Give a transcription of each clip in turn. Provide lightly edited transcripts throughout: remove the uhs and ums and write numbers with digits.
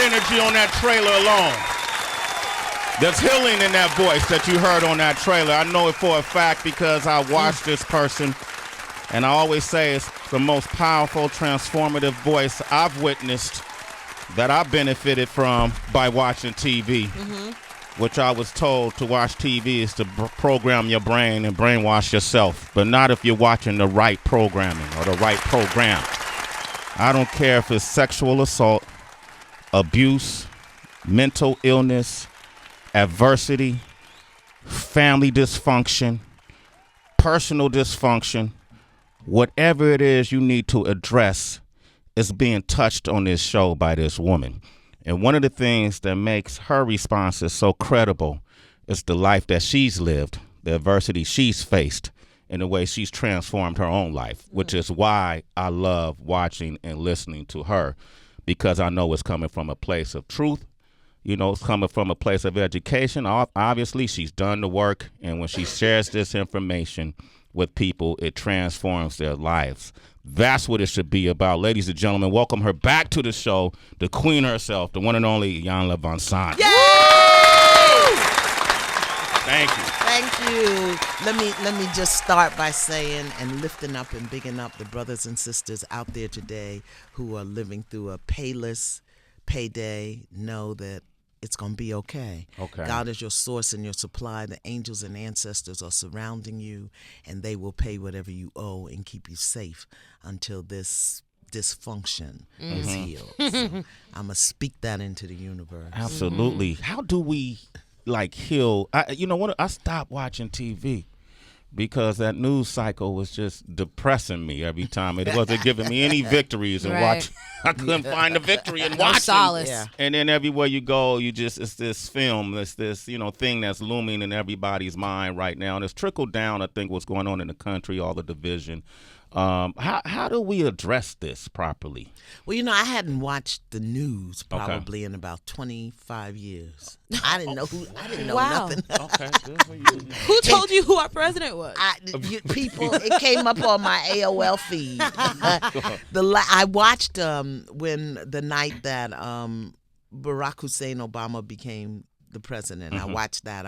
energy on that trailer alone. There's healing in that voice that you heard on that trailer. I know it for a fact because I watched this person, and I always say it's the most powerful, transformative voice I've witnessed that I benefited from by watching TV, which I was told to watch TV is to program your brain and brainwash yourself, but not if you're watching the right programming or the right program. I don't care if it's sexual assault, abuse, mental illness, adversity, family dysfunction, personal dysfunction, whatever it is you need to address is being touched on this show by this woman. And one of the things that makes her responses so credible is the life that she's lived, the adversity she's faced, and the way she's transformed her own life, which is why I love watching and listening to her, because I know it's coming from a place of truth. You know, it's coming from a place of education. Obviously, she's done the work, and when she shares this information with people, it transforms their lives. That's what it should be about. Ladies and gentlemen, welcome her back to the show, the queen herself, the one and only Iyanla Vanzant. Yay! Thank you. Thank you. Let me just start by saying and lifting up and bigging up the brothers and sisters out there today who are living through a payless payday. Know that it's going to be okay. God is your source and your supply. The angels and ancestors are surrounding you, and they will pay whatever you owe and keep you safe until this dysfunction is healed. So I'm going to speak that into the universe. Absolutely. How do we, heal? I stopped watching TV because that news cycle was just depressing me every time. It wasn't giving me any victories in watching. I couldn't find the victory in watching. Solace. Yeah. And then everywhere you go, it's this film, it's this, thing that's looming in everybody's mind right now. And it's trickled down, I think, what's going on in the country, all the division. How do we address this properly? Well, I hadn't watched the news probably in about 25 years. I didn't know Wow. nothing. Okay, good for you. Who told you who our president was? It came up on my AOL feed. I watched when the night that Barack Hussein Obama became the president. I watched that.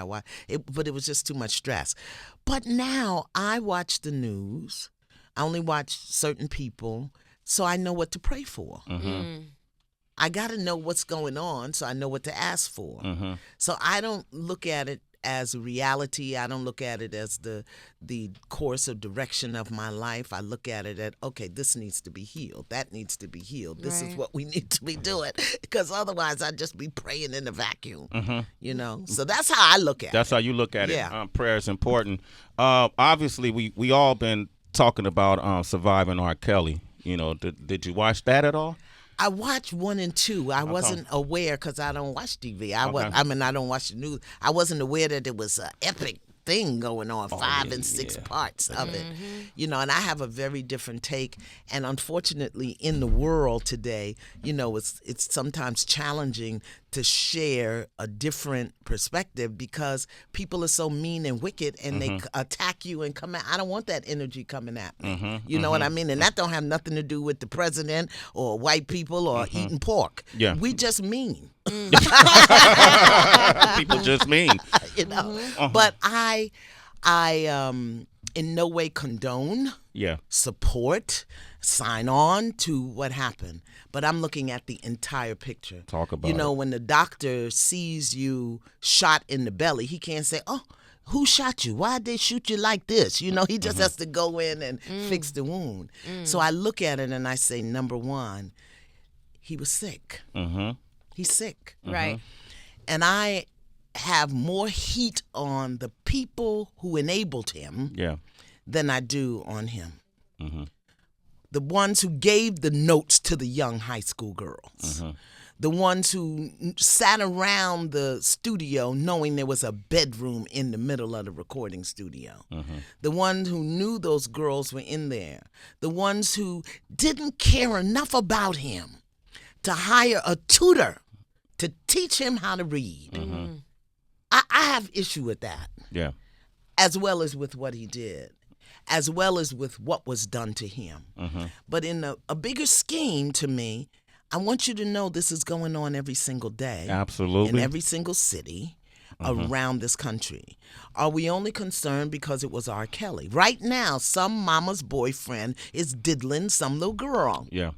But it was just too much stress. But now I watch the news. I only watch certain people, so I know what to pray for. I got to know what's going on, so I know what to ask for. So I don't look at it as reality. I don't look at it as the course of direction of my life. I look at it okay, this needs to be healed. That needs to be healed. This is what we need to be doing, because otherwise I'd just be praying in a vacuum. So that's how I look at it. That's how you look at it. Prayer is important. Obviously, we all been talking about surviving R.Kelly. Did you watch that at all? I watched 1 and 2. I wasn't aware because I don't watch TV. I don't watch the news. I wasn't aware that there was an epic thing going on, 5 and 6 parts of it. And I have a very different take. And unfortunately, in the world today, it's sometimes challenging to share a different perspective because people are so mean and wicked, and they attack you and come at. I don't want that energy coming at me. You know what I mean? And that don't have nothing to do with the president or white people or eating pork. Yeah, we just mean. People just mean. But I in no way condone, support, sign on to what happened. But I'm looking at the entire picture. Talk about it. When the doctor sees you shot in the belly, he can't say, oh, who shot you? Why'd they shoot you like this? He just has to go in and fix the wound. So I look at it and I say, number one, he was sick. He's sick. Right. And I have more heat on the people who enabled him than I do on him. The ones who gave the notes to the young high school girls. The ones who sat around the studio knowing there was a bedroom in the middle of the recording studio. The ones who knew those girls were in there. The ones who didn't care enough about him to hire a tutor to teach him how to read. I have issue with that. Yeah. As well as with what he did, as well as with what was done to him. But in a bigger scheme, to me, I want you to know this is going on every single day. Absolutely. In every single city around this country. Are we only concerned because it was R.Kelly? Right now, some mama's boyfriend is diddling some little girl. Yeah.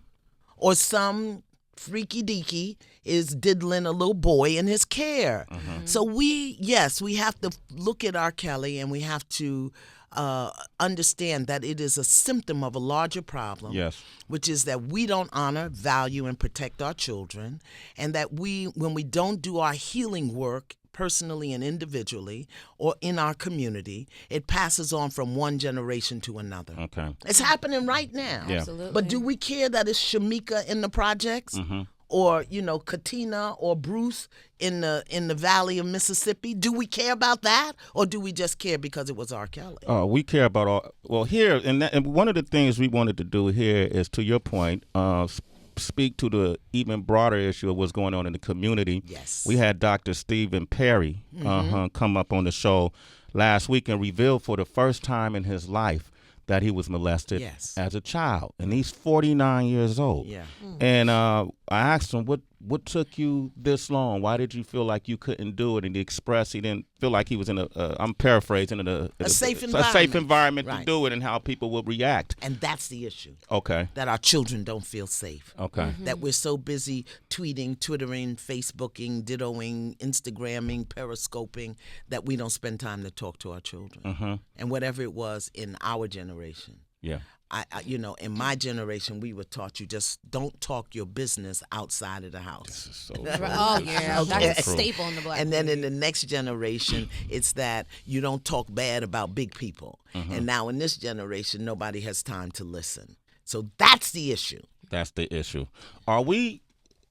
Or some freaky deaky is diddling a little boy in his care. So we have to look at R.Kelly and we have to understand that it is a symptom of a larger problem, Yes. which is that we don't honor, value, and protect our children, and that when we don't do our healing work personally and individually or in our community, it passes on from one generation to another. Okay. It's happening right now. Yeah. Absolutely. But do we care that it's Shamika in the projects? Or, Katina or Bruce in the Valley of Mississippi? Do we care about that? Or do we just care because it was R. Kelly? We care about all. Well, here, and one of the things we wanted to do here is, to your point, speak to the even broader issue of what's going on in the community. Yes. We had Dr. Stephen Perry come up on the show last week and reveal for the first time in his life that he was molested as a child, and he's 49 years old. Yeah. And I asked him, what took you this long? Why did you feel like you couldn't do it? And he expressed he didn't feel like he was in I'm paraphrasing, a safe environment right. to do it, and how people would react. And that's the issue. Okay. That our children don't feel safe. Okay. That we're so busy tweeting, Twittering, Facebooking, dittoing, Instagramming, periscoping, that we don't spend time to talk to our children. And whatever it was in our generation. Yeah. I in my generation, we were taught you just don't talk your business outside of the house. So Oh yeah, that's a staple in the black. And then in the next generation, it's that you don't talk bad about big people. And now in this generation, nobody has time to listen. So that's the issue. That's the issue. Are we?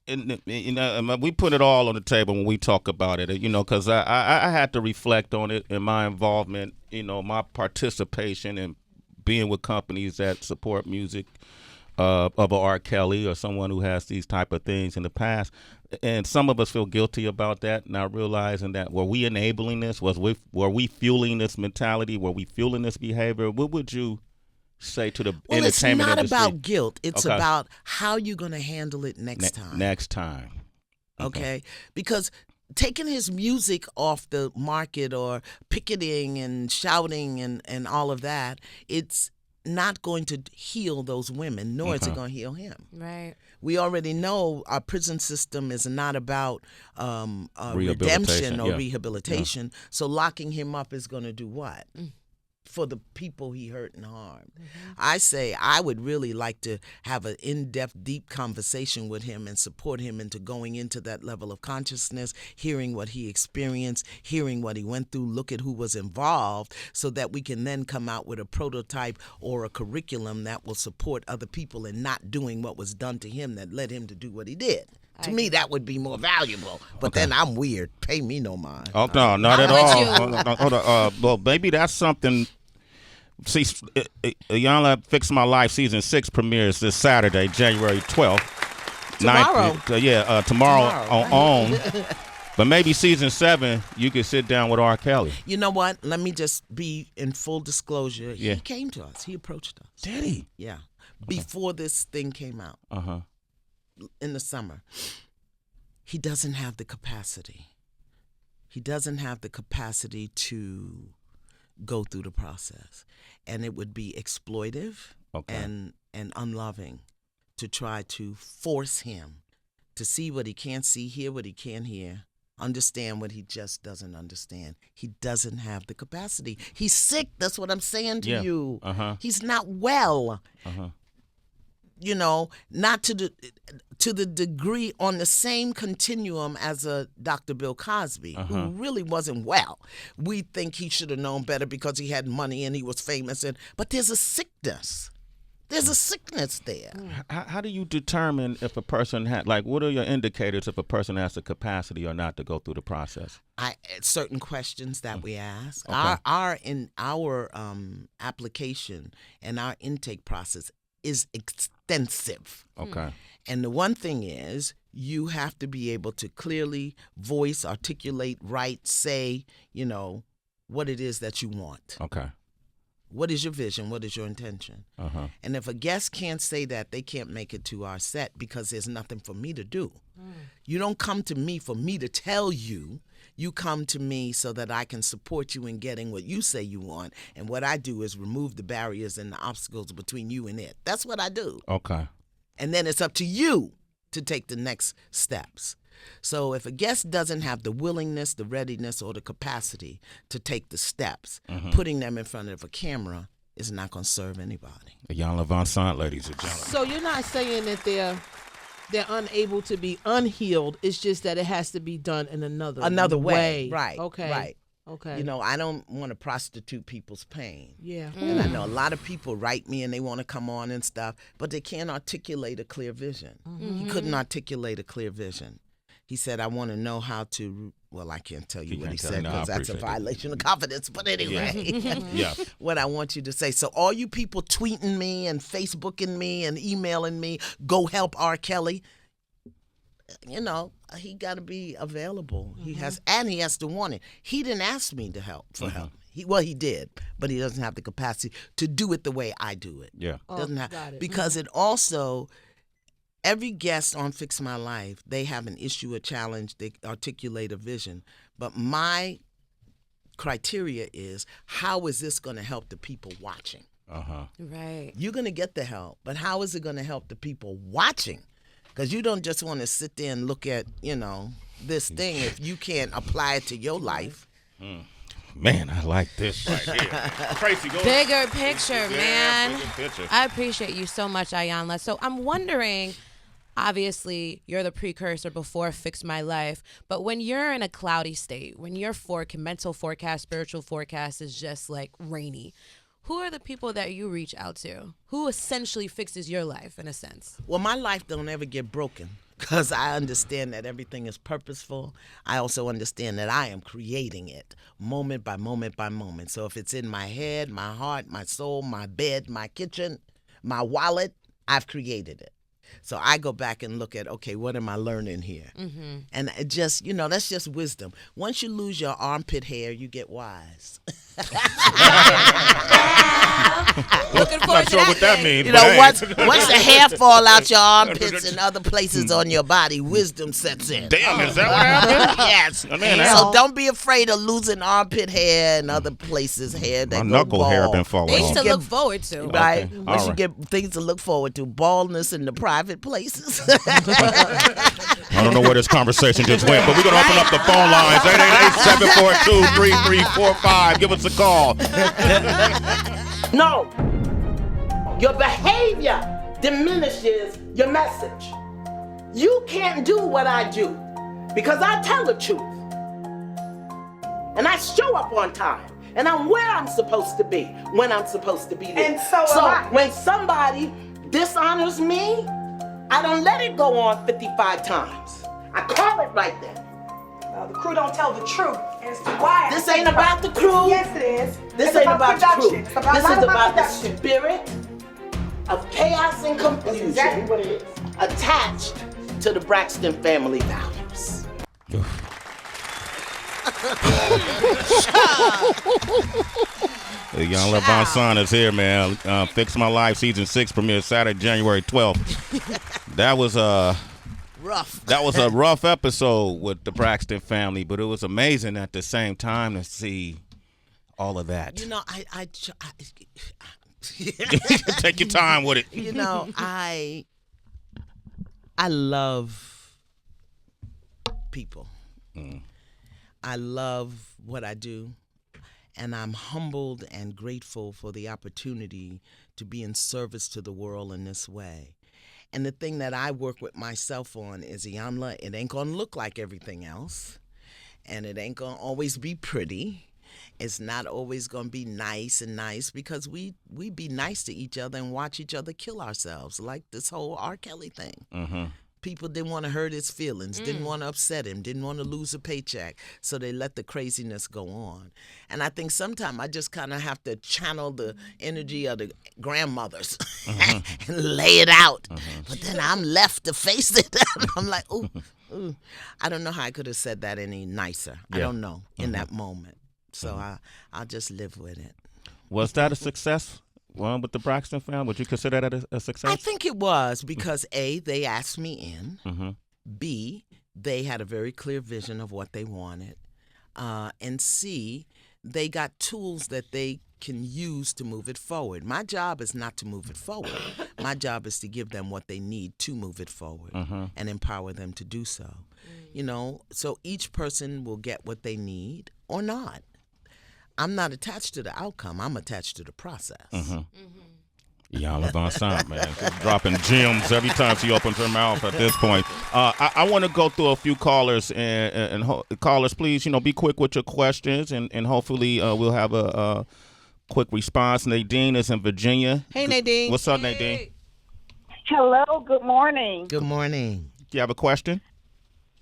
We put it all on the table when we talk about it, because I had to reflect on it and my involvement, my participation in being with companies that support music of a R. Kelly or someone who has these type of things in the past. And some of us feel guilty about that, not realizing that were we enabling this? Were we fueling this mentality? Were we fueling this behavior? What would you say to the entertainment industry? It's not about guilt. It's about how you're going to handle it next time. Next time. Okay? Because taking his music off the market or picketing and shouting and all of that, it's not going to heal those women, nor is it going to heal him. Right. We already know our prison system is not about redemption or rehabilitation. So locking him up is going to do what? For the people he hurt and harmed. I say I would really like to have an in-depth, deep conversation with him and support him into going into that level of consciousness, hearing what he experienced, hearing what he went through, look at who was involved, so that we can then come out with a prototype or a curriculum that will support other people in not doing what was done to him that led him to do what he did. To me, that would be more valuable. But then I'm weird. Pay me no mind. Oh, no, not at all. Hold on. Well, maybe that's something. See, Iyanla Fix My Life Season 6 premieres this Saturday, January 12th. Tomorrow. Tomorrow. On. But maybe Season 7, you could sit down with R. Kelly. You know what? Let me just be in full disclosure. He came to us. He approached us. Did he? Yeah. Before this thing came out. In the summer. He doesn't have the capacity. He doesn't have the capacity to go through the process. And it would be exploitive and unloving to try to force him to see what he can't see, hear what he can't hear, understand what he just doesn't understand. He doesn't have the capacity. He's sick. That's what I'm saying to you. He's not well. Not to the degree on the same continuum as a Dr. Bill Cosby, who really wasn't well. We think he should have known better because he had money and he was famous. But there's a sickness. There's a sickness there. How do you determine if a person what are your indicators if a person has the capacity or not to go through the process? Certain questions that we ask. Okay. Our application and our intake process is extensive. Okay. And the one thing is, you have to be able to clearly voice, articulate, write, say, what it is that you want. Okay. What is your vision? What is your intention? And if a guest can't say that, they can't make it to our set because there's nothing for me to do. You don't come to me for me to tell you. You come to me so that I can support you in getting what you say you want. And what I do is remove the barriers and the obstacles between you and it. That's what I do. Okay. And then it's up to you to take the next steps. So if a guest doesn't have the willingness, the readiness, or the capacity to take the steps, putting them in front of a camera is not going to serve anybody. Iyanla Vanzant, ladies and gentlemen. So you're not saying that they're unable to be unhealed. It's just that it has to be done in another way. Right. Okay. Right. Okay. You know, I don't want to prostitute people's pain. Yeah. And I know a lot of people write me and they want to come on and stuff, but they can't articulate a clear vision. He couldn't articulate a clear vision. He said, I want to know how to, well, I can't tell you what he said because that's a violation of confidence. But anyway, what I want you to say. So all you people tweeting me and Facebooking me and emailing me, go help R.Kelly. You know, he got to be available. He has to want it. He didn't ask me to help for help. He did, but he doesn't have the capacity to do it the way I do it. Yeah. Doesn't have, because it also, every guest on Fix My Life, they have an issue, a challenge, they articulate a vision. But my criteria is, how is this going to help the people watching? Right. You're going to get the help, but how is it going to help the people watching? Because you don't just want to sit there and look at, you know, this thing if you can't apply it to your life. Man, I like this right here. Tracy, go Bigger picture, man. Bigger picture. I appreciate you so much, Iyanla. So I'm wondering, obviously, you're the precursor before Fix My Life, but when you're in a cloudy state, when your mental forecast, spiritual forecast is just like rainy, who are the people that you reach out to? Who essentially fixes your life in a sense? Well, my life don't ever get broken because I understand that everything is purposeful. I also understand that I am creating it moment by moment by moment. So if it's in my head, my heart, my soul, my bed, my kitchen, my wallet, I've created it. So I go back and look at, okay, what am I learning here? And it just, you know, that's just wisdom. Once you lose your armpit hair, you get wise. Looking I'm forward not to sure what that means. You but know, hey. once the hair fall out your armpits and other places on your body, wisdom sets in. Damn, is that what happened? Yes. Man, So don't be afraid of losing armpit hair and other places hair that my go knuckle hair bald. been falling Things off. to look forward to. Right? Okay. Once All you get things to look forward to, baldness in the private places. I don't know where this conversation just went, but we're going to open up the phone lines. 888-742-3345. Give us a call. No. Your behavior diminishes your message. You can't do what I do because I tell the truth. And I show up on time. And I'm where I'm supposed to be when I'm supposed to be there. And so am I. When somebody dishonors me, I don't let it go on 55 times. I call it right then. The crew don't tell the truth as to why. This ain't about the crew. Yes, it is. This It's ain't about the crew. production. It's about This is about the production. spirit of chaos and confusion. That's exactly what it is. Attached to the Braxton family values. Iyanla Vanzant is here, man. Fix My Life Season 6 premieres Saturday, January 12th. That was Rough. That was a rough episode with the Braxton family, but it was amazing at the same time to see all of that. You know, I Take your time with it. you know, I love people. I love what I do, and I'm humbled and grateful for the opportunity to be in service to the world in this way. And the thing that I work with myself on is, Iyanla, it ain't gonna look like everything else, and it ain't gonna always be pretty. It's not always gonna be nice because we be nice to each other and watch each other kill ourselves, like this whole R.Kelly thing. People didn't want to hurt his feelings, didn't want to upset him, didn't want to lose a paycheck, so they let the craziness go on. And I think sometimes I just kind of have to channel the energy of the grandmothers and lay it out. But then I'm left to face it. I'm like, ooh. I don't know how I could have said that any nicer. I don't know in that moment. So I'll just live with it. Was that a success? With the Braxton family, would you consider that a success? I think it was because A, they asked me in. Mm-hmm. B, they had a very clear vision of what they wanted. And C, they got tools that they can use to move it forward. My job is not to move it forward. My job is to give them what they need to move it forward and empower them to do so. You know, so each person will get what they need or not. I'm not attached to the outcome. I'm attached to the process. Iyanla Vanzant, man, just dropping gems every time she opens her mouth at this point. I want to go through a few callers, and callers, please, be quick with your questions, and hopefully we'll have a quick response. Nadine is in Virginia. Hey, Nadine. What's up, Nadine? Hello, good morning. Good morning. Do you have a question?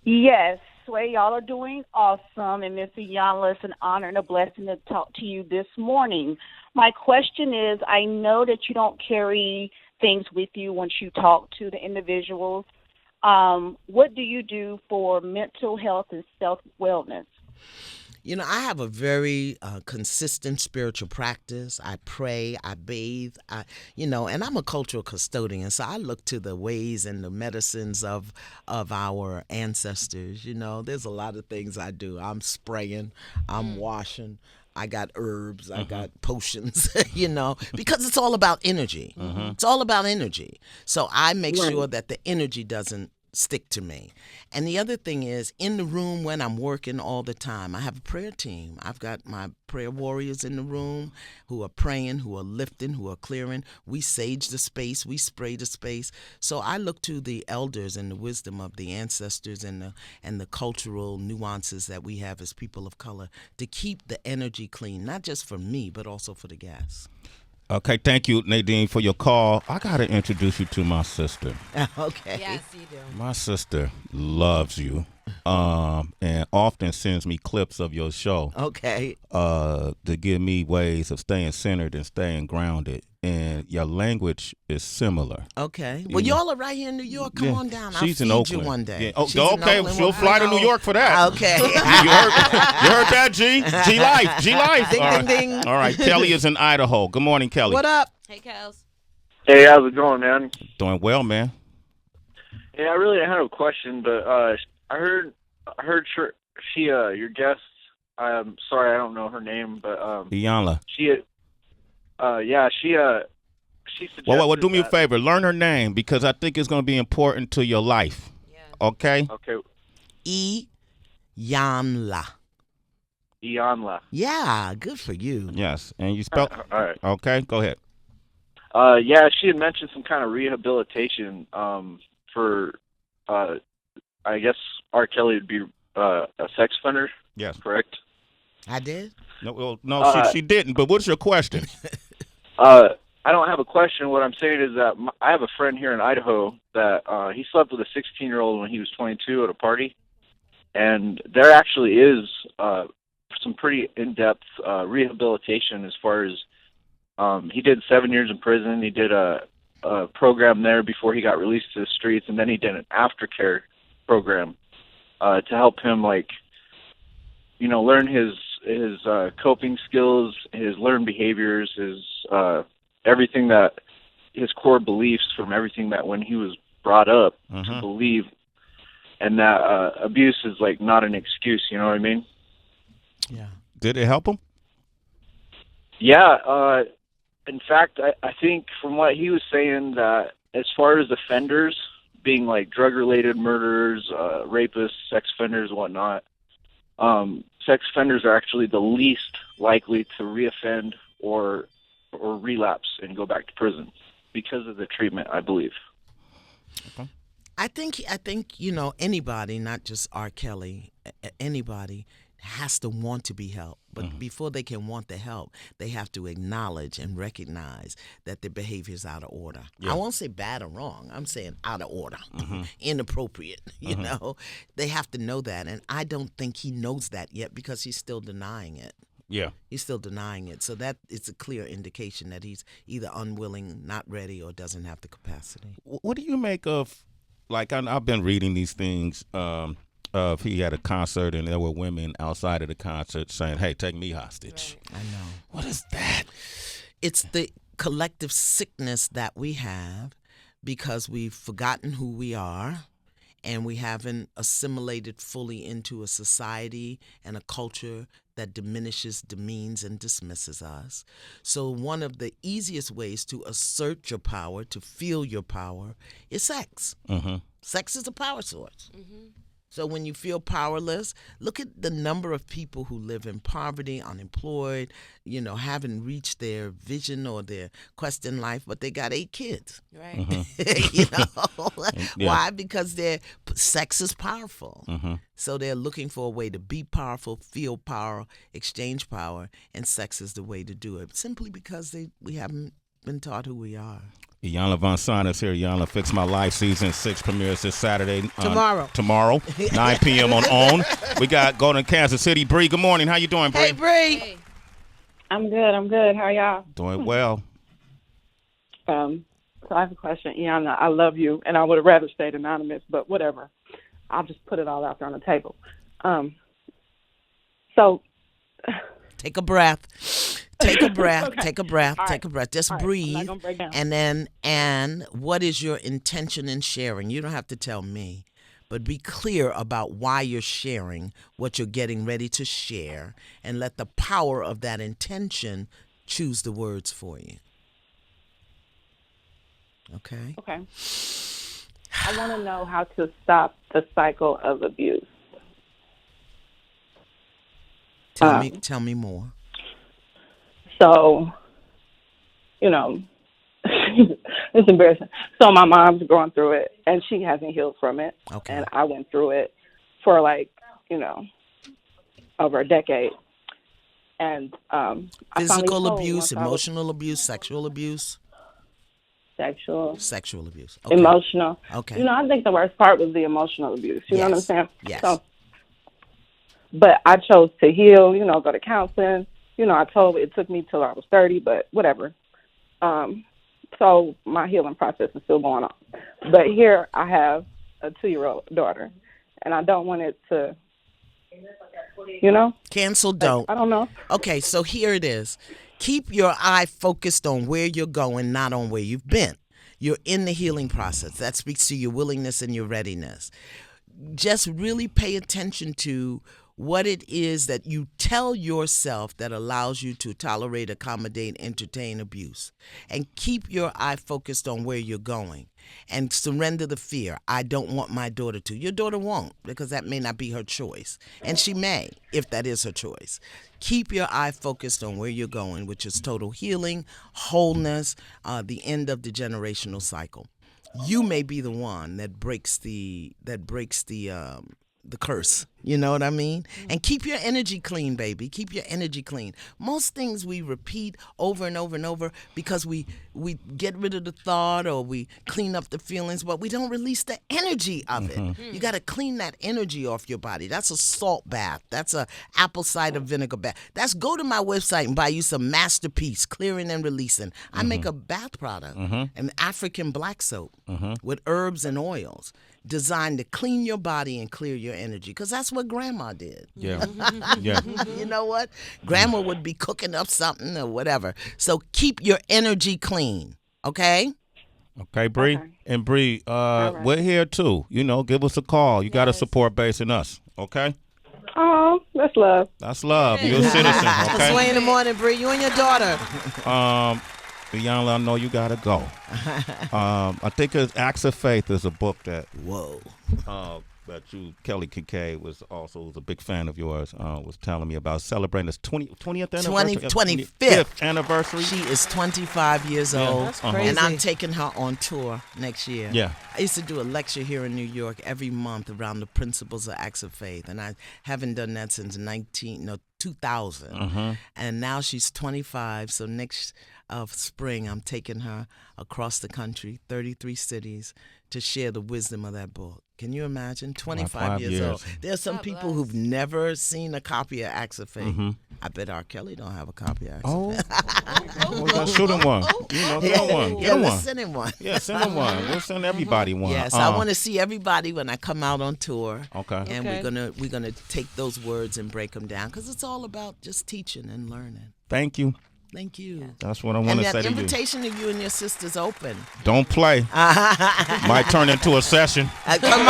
Yes, Sway, y'all are doing awesome. And Miss Iyanla, it's an honor and a blessing to talk to you this morning. My question is, I know that you don't carry things with you once you talk to the individuals. What do you do for mental health and self-wellness? I have a very consistent spiritual practice. I pray, I bathe, and I'm a cultural custodian, so I look to the ways and the medicines of our ancestors. There's a lot of things I do. I'm spraying, I'm washing. I got herbs, I got potions, because it's all about energy. It's all about energy. So I make sure that the energy doesn't stick to me. And the other thing is, in the room when I'm working all the time, I have a prayer team. I've got my prayer warriors in the room who are praying, who are lifting, who are clearing. We sage the space, we spray the space. So I look to the elders and the wisdom of the ancestors and the cultural nuances that we have as people of color to keep the energy clean, not just for me, but also for the guests. Okay, thank you, Nadine, for your call. I got to introduce you to my sister. Okay. Yes, you do. My sister loves you and often sends me clips of your show. Okay. To give me ways of staying centered and staying grounded. And your language is similar. Okay. Well, y'all are right here in New York. Come on down. She's I'll in feed Oakland. you one day. Yeah. Oh, She's in okay, Oakland. she'll fly to New York for that. Okay. You heard that, G? G-Life. G-Life. Ding, All ding, right. ding. All right, Kelly is in Idaho. Good morning, Kelly. What up? Hey, Kels. Hey, how's it going, man? Doing well, man. Yeah, I really had a question, but I heard she your guest. I'm sorry, I don't know her name, but Iyanla. she suggested. Well, do me a that- favor. Learn her name because I think it's going to be important to your life. Yeah. Okay? Okay, Iyanla. Iyanla. Yeah, good for you. Yes. And you spell. All right. Okay, go ahead. Yeah, she had mentioned some kind of rehabilitation for, I guess R.Kelly would be a sex offender. Yes. Correct. I did? No, she didn't. But what's your question? I don't have a question. What I'm saying is that I have a friend here in Idaho that he slept with a 16-year-old when he was 22 at a party, and there actually is some pretty in-depth rehabilitation as far as he did 7 years in prison. He did a program there before he got released to the streets, and then he did an aftercare program to help him, learn his coping skills, his learned behaviors, his everything that his core beliefs from everything that when he was brought up to believe, and that abuse is not an excuse. You know what I mean? Yeah. Did it help him? Yeah. In fact, I think from what he was saying that as far as offenders being drug-related murderers, rapists, sex offenders, whatnot, sex offenders are actually the least likely to reoffend or relapse and go back to prison because of the treatment, I believe. Okay. I think anybody, not just R. Kelly, anybody has to want to be helped. But before they can want the help, they have to acknowledge and recognize that their behavior is out of order. Yeah. I won't say bad or wrong. I'm saying out of order, inappropriate. They have to know that. And I don't think he knows that yet because he's still denying it. Yeah. He's still denying it. So that is a clear indication that he's either unwilling, not ready, or doesn't have the capacity. What do you make of, I've been reading these things of he had a concert and there were women outside of the concert saying, "Hey, take me hostage." I know. What is that? It's the collective sickness that we have because we've forgotten who we are and we haven't assimilated fully into a society and a culture that diminishes, demeans, and dismisses us. So one of the easiest ways to assert your power, to feel your power, is sex. Mm-hmm. Sex is a power source. So when you feel powerless, look at the number of people who live in poverty, unemployed, haven't reached their vision or their quest in life, but they got 8 kids. Right. Yeah. Why? Because their sex is powerful. Mm-hmm. So they're looking for a way to be powerful, feel power, exchange power, and sex is the way to do it. Simply because we haven't been taught who we are. Iyanla Vanzant is here. Iyanla Fix My Life Season 6 premieres this Saturday. Tomorrow. 9 p.m. on OWN. We got going to Kansas City. Bree, good morning. How you doing, Bree? Hey, Bree. Hey. I'm good. How are y'all? Doing well. So I have a question. Iyanla, I love you, and I would have rather stayed anonymous, but whatever. I'll just put it all out there on the table. So Take a breath. Take a breath. Okay. Take a breath. All Take right. a breath. Just All right. I'm breathe. not gonna break down. And what is your intention in sharing? You don't have to tell me, but be clear about why you're sharing what you're getting ready to share, and let the power of that intention choose the words for you. Okay? Okay. I want to know how to stop the cycle of abuse. Tell me more. So, it's embarrassing. So my mom's going through it, and she hasn't healed from it. Okay. And I went through it for over a decade. And I Physical finally told abuse, once I was emotional abuse, sexual abuse? sexual, abuse. Okay. emotional. Okay. I think the worst part was the emotional abuse. You know what I'm Yes. saying? Yes. So, but I chose to heal, go to counseling. It took me till I was 30, but whatever. So my healing process is still going on. But here I have a 2-year-old daughter, and I don't want it to, Cancel, don't. I don't know. Okay, so here it is. Keep your eye focused on where you're going, not on where you've been. You're in the healing process. That speaks to your willingness and your readiness. Just really pay attention to what it is that you tell yourself that allows you to tolerate, accommodate, entertain abuse. And keep your eye focused on where you're going. And surrender the fear. I don't want my daughter to. Your daughter won't, because that may not be her choice. And she may, if that is her choice. Keep your eye focused on where you're going, which is total healing, wholeness, the end of the generational cycle. You may be the one that breaks the curse. You know what I mean? And keep your energy clean, baby. Keep your energy clean. Most things we repeat over and over and over because we get rid of the thought or we clean up the feelings, but we don't release the energy of it. You got to clean that energy off your body. That's a salt bath. That's a apple cider vinegar bath. That's go to my website and buy you some Masterpiece, Clearing and Releasing. I make a bath product, an African black soap with herbs and oils, designed to clean your body and clear your energy, because that's what Grandma did. Yeah. Yeah. You know what? Grandma would be cooking up something or whatever. So keep your energy clean, okay? Okay, Bree. Okay. And Bree, right. we're here too. Give us a call. You got a support base in us, okay? Oh, that's love. That's love. You're a citizen, okay? Sway in the morning, Bree. You and your daughter. Iyanla, I know you gotta go. I think Acts of Faith is a book that that Kelly Kincaid was a big fan of yours, was telling me about, celebrating this 20th anniversary. 25th anniversary. She is 25 years old, That's crazy. and I'm taking her on tour next year. Yeah. I used to do a lecture here in New York every month around the principles of Acts of Faith, and I haven't done that since 2000. And now she's 25, so next spring I'm taking her across the country, 33 cities, to share the wisdom of that book. Can you imagine? 25 years old. There's some God people bless. who've never seen a copy of Acts of Faith. I bet R.Kelly don't have a copy. Oh, well, shoot him one. You know, get him one. Get him let's one. send him one. Yeah, send him one. We'll send everybody one. Yes, I want to see everybody when I come out on tour. Okay. And we're gonna take those words and break them down because it's all about just teaching and learning. Thank you. Thank you. That's what I want to say to you. And that invitation to you and your sister's open. Don't play. Might turn into a session. Come on.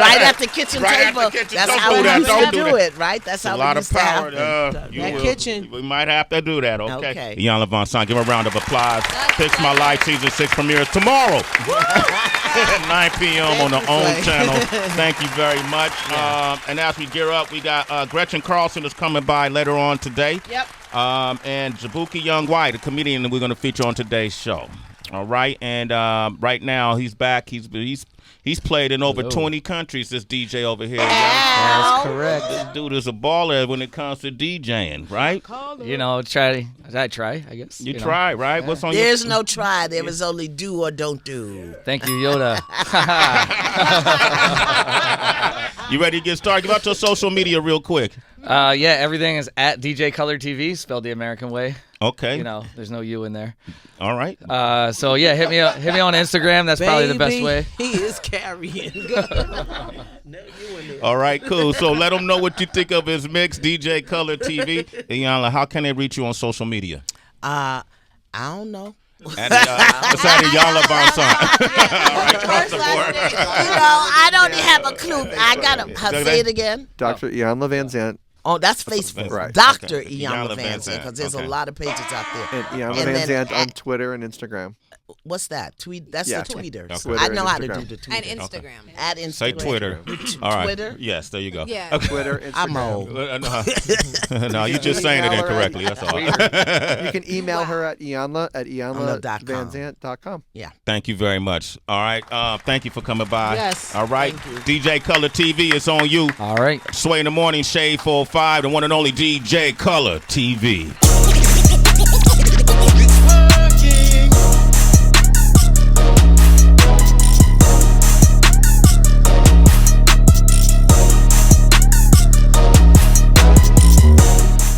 Right at the kitchen table. At the kitchen. That's Don't how do we that. used Don't to do do that. it, right? That's how A lot we of used to power. happen. That kitchen. We might have to do that. Okay. Okay. Iyanla Vanzant, give her a round of applause. Fix My Life season 6 premieres tomorrow. At 9 p.m. on the OWN channel. Thank you very much. And as we gear up, we got Gretchen Carlson is coming by later on today. Yep. And Jabuki Young White, a comedian that we're going to feature on today's show. All right, and right now he's back. He's played in over 20 countries. This DJ over here. That's correct. This dude is a baller when it comes to DJing, right? You know, I try, I guess. You try, right? What's on There's no try. There is only do or don't do. Thank you, Yoda. You ready to get started? Give out your social media real quick. Yeah, everything is at DJ Color TV, spelled the American way. Okay. You know, there's no U in there. All right. So yeah, hit me on Instagram. That's probably the best way. He is carrying. All right, cool. So let them know what you think of his mix, DJ Color TV. Iyanla, how can they reach you on social media? I don't know. It's at Iyanla Vanzant. All right, across the board. I don't have a clue. I gotta say it again. Dr. Iyanla Vanzant. Oh, that's Facebook. Right. Dr. Okay. Iyanla Iyanla Vanzant, because there's okay. a lot of pages out there. And Iyanla And then Vanzant on Twitter and Instagram. What's that? Tweet? That's Yeah. the tweeters. Okay. Twitter I know and how to Instagram. do the tweeters. And Instagram. At Instagram. Say Twitter. All right. Twitter? Yes, there you go. Yeah. Twitter, Instagram. I'm old. No, you're just saying it Email her incorrectly. That's all. You can email her at Iyanla at Iyanla.com. IyanlaVanzant.com. Yeah. Thank you very much. All right. Thank you for coming by. Yes. All right. Thank you. DJ Color TV is on you. All right. Sway in the Morning, Shade 405, the one and only DJ Color TV.